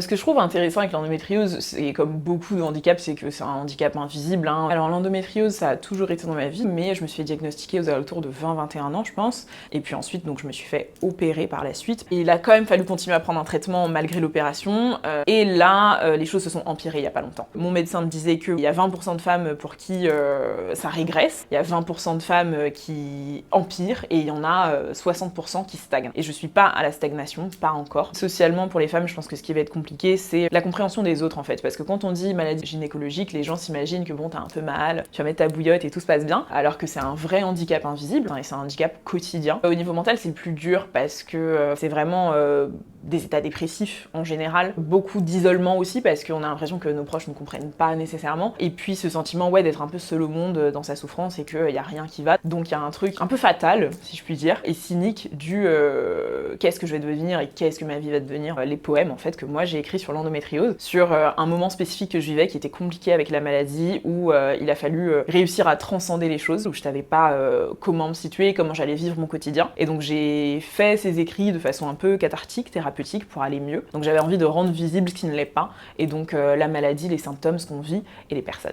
Ce que je trouve intéressant avec l'endométriose, c'est comme beaucoup de handicaps, c'est que c'est un handicap invisible, hein. Alors l'endométriose, ça a toujours été dans ma vie, mais je me suis fait diagnostiquer aux alentours de 20-21 ans, je pense. Et puis ensuite, donc je me suis fait opérer par la suite. Et il a quand même fallu continuer à prendre un traitement malgré l'opération. Et là, les choses se sont empirées il y a pas longtemps. Mon médecin me disait qu'il y a 20% de femmes pour qui ça régresse, il y a 20% de femmes qui empirent, et il y en a 60% qui stagnent. Et je suis pas à la stagnation, pas encore. Socialement, pour les femmes, je pense que ce qui va être compliqué, c'est la compréhension des autres en fait, parce que quand on dit maladie gynécologique, les gens s'imaginent que bon, t'as un peu mal, tu vas mettre ta bouillotte et tout se passe bien, alors que c'est un vrai handicap invisible, hein, et c'est un handicap quotidien. Au niveau mental, c'est plus dur parce que c'est vraiment des états dépressifs en général, beaucoup d'isolement aussi parce qu'on a l'impression que nos proches ne comprennent pas nécessairement, et puis ce sentiment d'être un peu seul au monde dans sa souffrance et qu'il y a rien qui va, donc il y a un truc un peu fatal, si je puis dire, et cynique du qu'est-ce que je vais devenir et qu'est-ce que ma vie va devenir. Les poèmes en fait que moi j'ai écrit sur l'endométriose, sur un moment spécifique que je vivais qui était compliqué avec la maladie, où il a fallu réussir à transcender les choses, où je savais pas comment me situer, comment j'allais vivre mon quotidien, et donc j'ai fait ces écrits de façon un peu cathartique, thérapeutique, pour aller mieux. Donc j'avais envie de rendre visible ce qui ne l'est pas, et donc la maladie, les symptômes, ce qu'on vit, et les personnes.